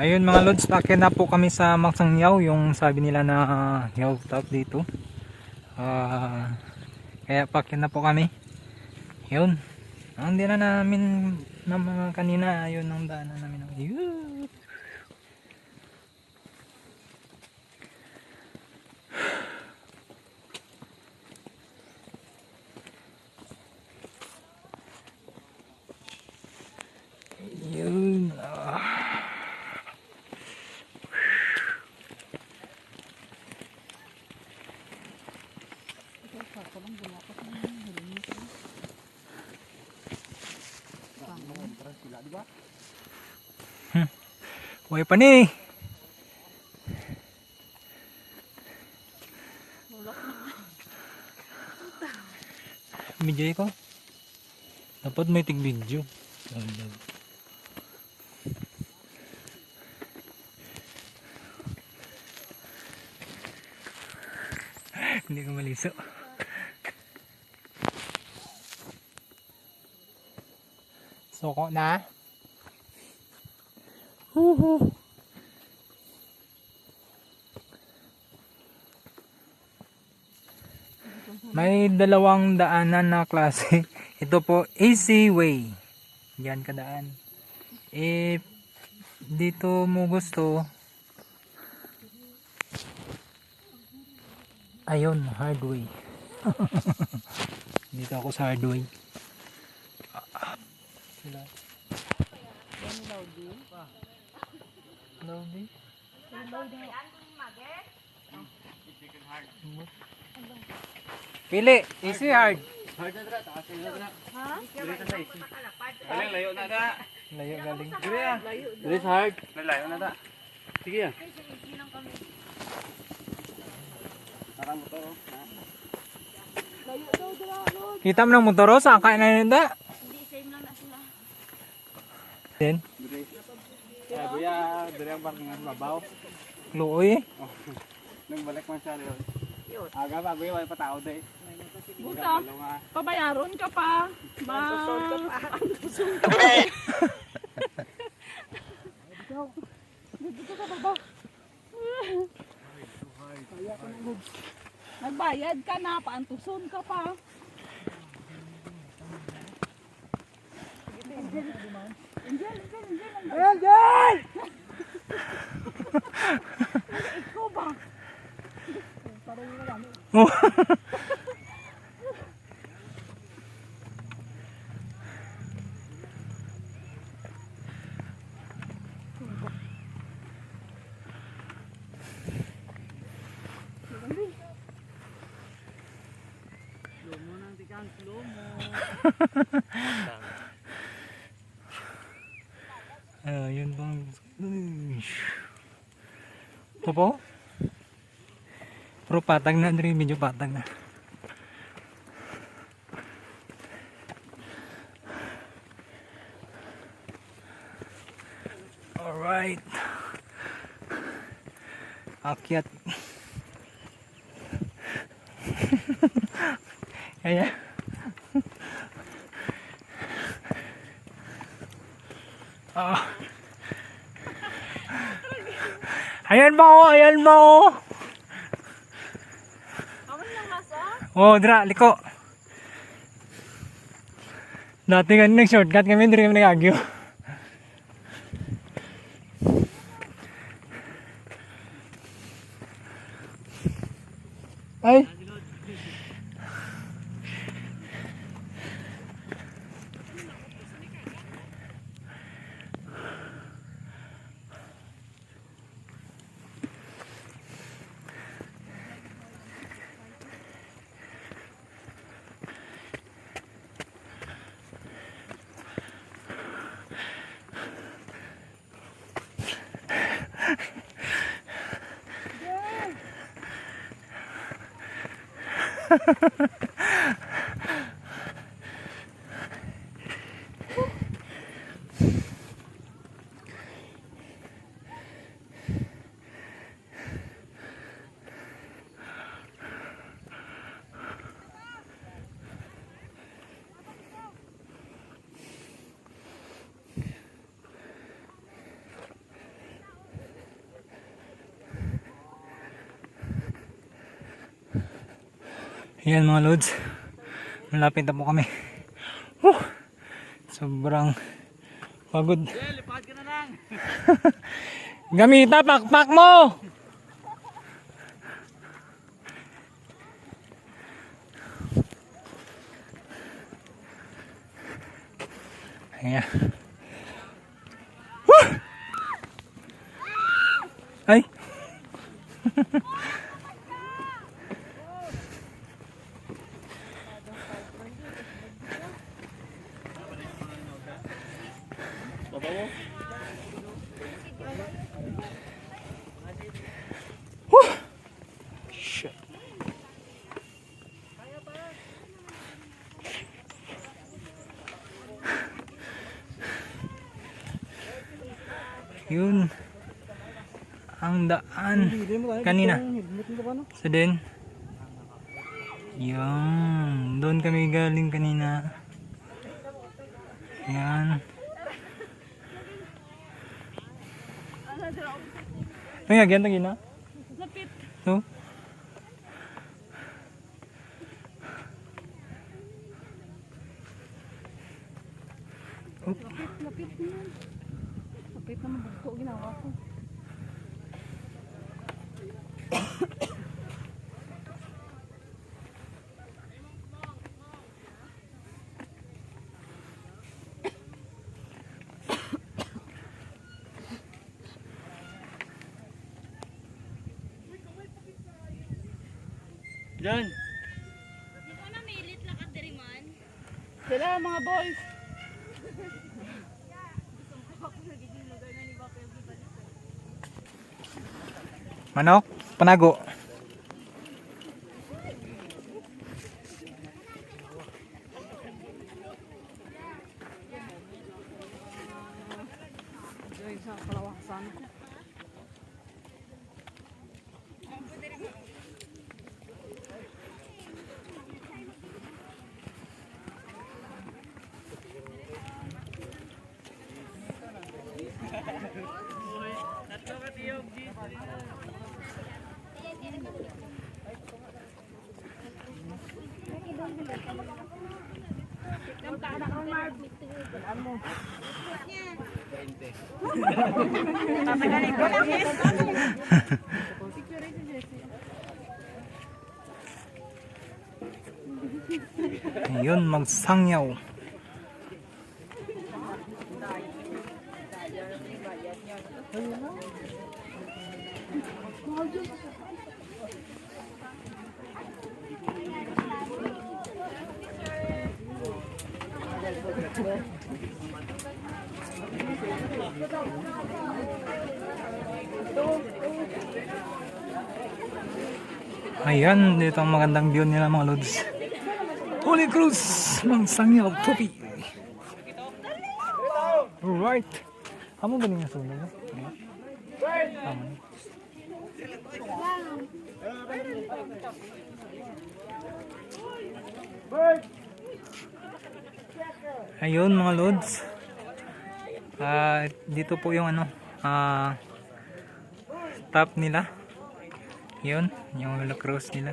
Ayun mga lods, paakyat na po kami sa Maksang Yaw, yung sabi nila na yaw top dito. Kaya paakyat na po kami. Yun. Hindi na namin na mga kanina, ayun ang daanan namin. Ayun. Yun. Huwag pa ni. Video ko. Dapat may tig video. Hindi ko maliso. Soko na. Huhu. May dalawang daanan na klase. Ito po easy way. Yan kadaan. If dito mo gusto, ayun, hard way. Dito ako sa hard way. Pili, easy hard. Hard na dra, taas na dra. Ha? Galing layo na da. Layo galing. Dire ah. Dire sa hard. Layo na da. Sige ah. Parang motor. Layo daw dra. Kita mo ng motor sa kain na yun da. Hindi, same lang na sila. Then, Dire. Kaya buya, dire ang parkingan babaw. luoy. Nang balik man siya rin. Aga pa, buya, wala pa tao day. Buta, pabayaron ka pa. Susod ka pa. Dito ka baba. Nagbayad ka na, paantuson ka pa. Angel! Ikaw ba? Yun bang. Ito po. Pero patag na rin, medyo patag na. Alright. Akyat. Kaya. Ayan mo, ayan mo. Oh, dra, liko. Dati nga nag-shortcut kami, hindi kami nag-agyo. Ay! Yan mga lods. Malapit na po kami. Woo! Sobrang pagod. Lipad ka na lang. Gamita, pakpak mo! Ayan. Woo! Ay! Woo! Shit. Yun ang daan kanina sa din. Yan, doon kami galing kanina. Yan. Ay, agyan lagi na. Lapit. So, Lapit na. Lapit na mabugto ginawa ko. Diyan. Sila mga boys. manok, panago. Sa kalawasan ko. Ayun, magsangyaw. Ayan, dito ang magandang view nila mga lods. Holy Cruz, magsangyaw, topi. Alright. Amo galing na sunog. Tama. Ayun mga lods. Dito po yung ano, top nila. Yun, yung Holy Cruz nila.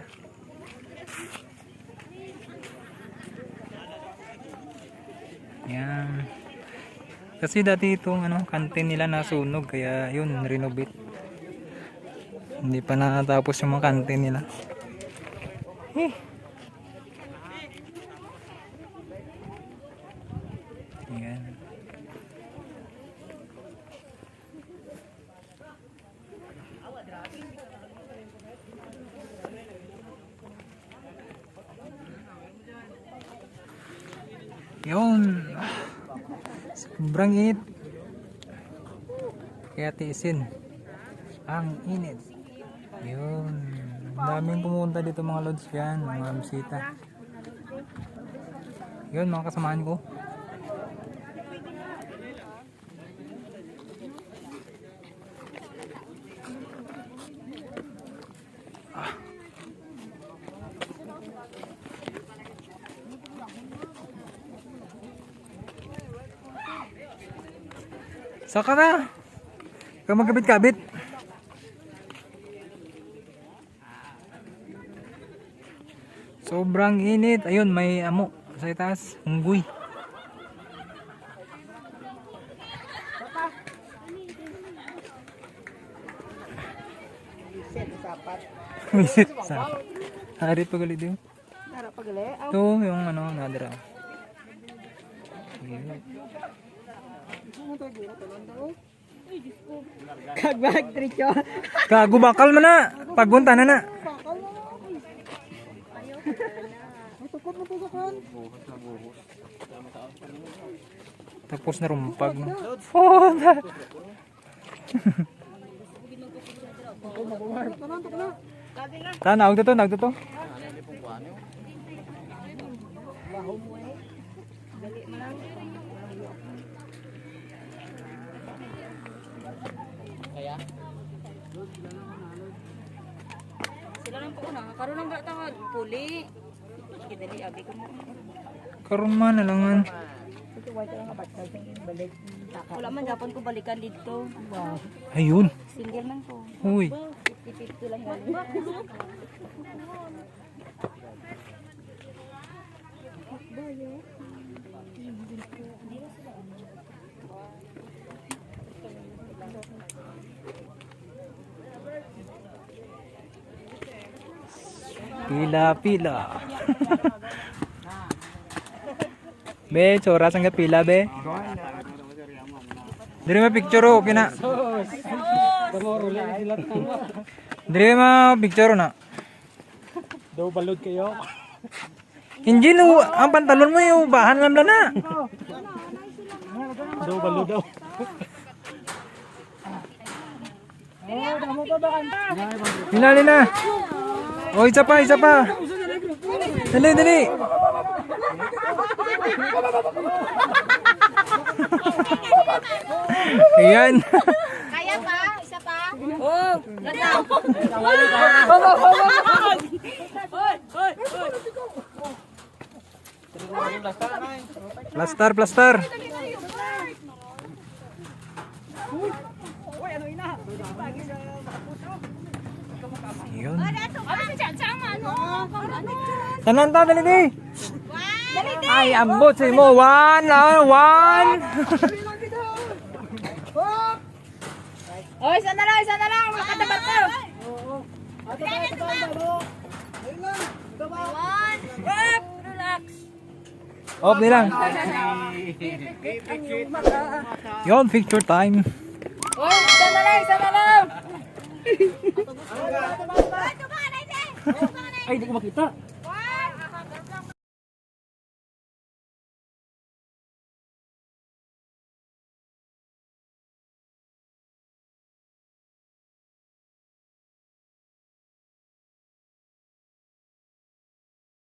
Yan. Kasi dati itong ano, kantin nila nasunog kaya yun, renovate. Hindi pa natapos yung mga kantin nila. Yan. Yun. Sobrang init. Kaya tiisin. Ang init. Yun. Ang daming pumunta dito mga lods yan. Mga bisita. Yun mga kasamahan ko. Saka na. Kaya magkabit-kabit. Sobrang init. Ayun, may amo sa itaas. Unggoy. Visit sa. Hari pa gali din. Tara pagali. Ito yung ano, nadira. Kagbag trityo. Gago bakal man na. Pagbunta na na. Tapos na rumpag no. Oh, na. Naog to to. Sila lang po una. Karoon lang ba tawag? Puli. Sige, dali. Abi ko mo. Karuma na langan. Wala man, dapat ko balikan dito. Wow. Ayun. Single man ko. Uy. 50-50 lang galing. Pila. Be, choras ang pila be. Diri ma picture okay na. Diri ma picture na. Daw balod kayo. Hindi no, ang pantalon mo yung bahan lang na. Daw balod daw. Hinali na. Oh, isa pa. Dali. Ayan. Kaya pa? Isa pa? Oh, ganda. Plaster. Yun. Tanan ta dali di. Ay, ambot si mo. One. Oh, isa na lang. Makatapat ko. One. Relax. Off nilang. Yun, picture time. Oh, isa na lang. Ay, hindi ko makita.